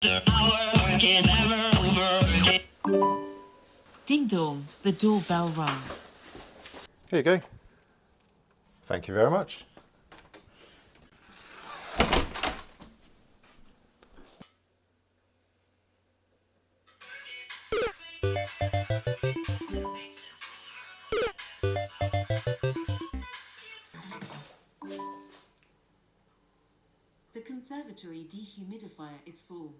Ding dong, the doorbell rang. Here you go. Thank you very much. The conservatory dehumidifier is full.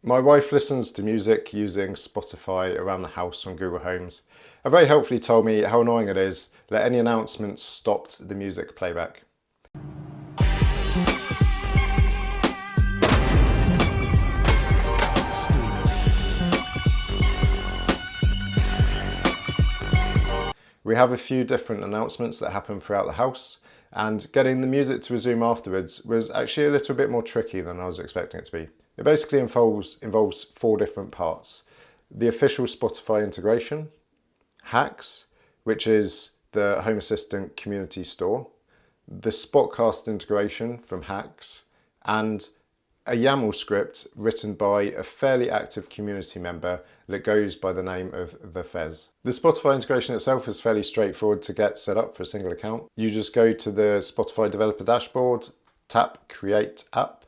My wife listens to music using Spotify around the house on Google Homes and very helpfully told me how annoying it is that any announcements stopped the music playback. We have a few different announcements that happen throughout the house, and getting the music to resume afterwards was actually a little bit more tricky than I was expecting it to be. It basically involves 4 different parts. The official Spotify integration, Hacks, which is the Home Assistant community store, the Spotcast integration from Hacks, and a YAML script written by a fairly active community member that goes by the name of TheFes. The Spotify integration itself is fairly straightforward to get set up for a single account. You just go to the Spotify developer dashboard, tap Create App,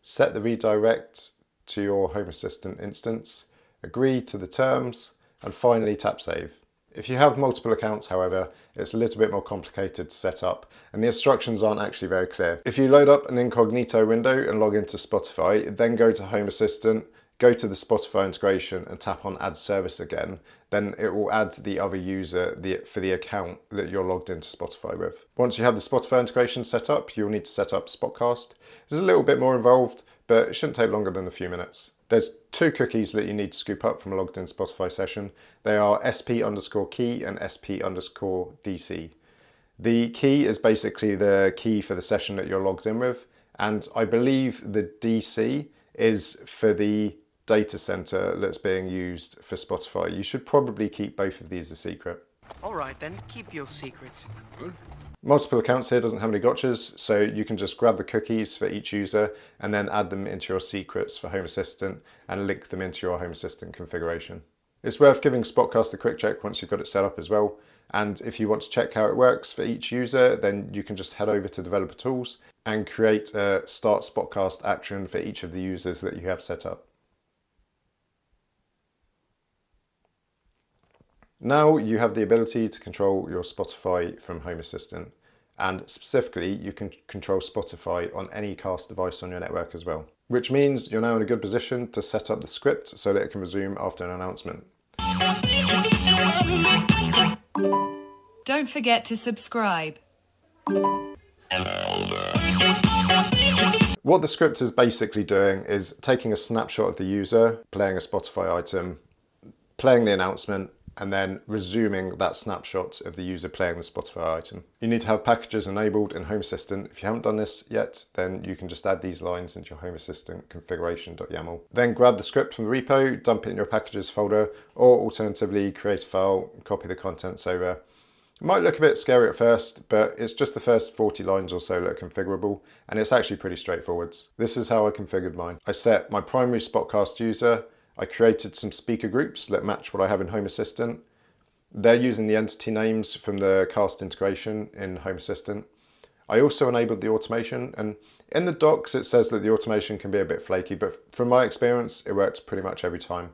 set the redirect to your Home Assistant instance, agree to the terms, and finally tap Save. If you have multiple accounts, however, it's a little bit more complicated to set up, and the instructions aren't actually very clear. If you load up an incognito window and log into Spotify, then go to Home Assistant, go to the Spotify integration and tap on Add Service again, then it will add the other user for the account that you're logged into Spotify with. Once you have the Spotify integration set up, you'll need to set up Spotcast. It's a little bit more involved, but it shouldn't take longer than a few minutes. There's 2 cookies that you need to scoop up from a logged in Spotify session. They are sp_key and sp_dc. The key is basically the key for the session that you're logged in with, and I believe the DC is for the data center that's being used for Spotify. You should probably keep both of these a secret. All right then, keep your secrets. Multiple accounts here doesn't have any gotchas, so you can just grab the cookies for each user and then add them into your secrets for Home Assistant and link them into your Home Assistant configuration. It's worth giving Spotcast a quick check once you've got it set up as well. And if you want to check how it works for each user, then you can just head over to Developer Tools and create a Start Spotcast action for each of the users that you have set up. Now you have the ability to control your Spotify from Home Assistant, and specifically you can control Spotify on any cast device on your network as well, which means you're now in a good position to set up the script so that it can resume after an announcement. Don't forget to subscribe. What the script is basically doing is taking a snapshot of the user, playing a Spotify item, playing the announcement, and then resuming that snapshot of the user playing the Spotify item. You need to have packages enabled in Home Assistant. If you haven't done this yet, then you can just add these lines into your Home Assistant configuration.yaml. Then grab the script from the repo, dump it in your packages folder, or alternatively create a file, copy the contents over. It might look a bit scary at first, but it's just the first 40 lines or so that are configurable, and it's actually pretty straightforward. This is how I configured mine. I set my primary Spotcast user. I created some speaker groups that match what I have in Home Assistant. They're using the entity names from the cast integration in Home Assistant. I also enabled the automation, and in the docs it says that the automation can be a bit flaky, but from my experience it works pretty much every time.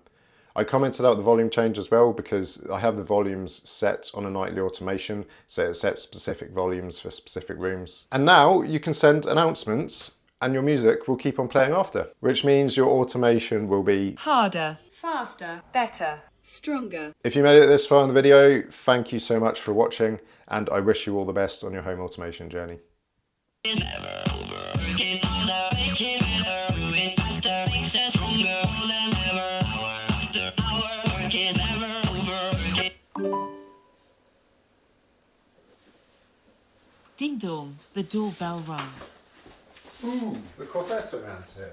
I commented out the volume change as well because I have the volumes set on a nightly automation, so it sets specific volumes for specific rooms. And now you can send announcements and your music will keep on playing after, which means your automation will be Harder, faster, better, stronger. If you made it this far in the video, thank you so much for watching, and I wish you all the best on your home automation journey. Ding dong, the doorbell rang. Ooh, the quartetto man's here.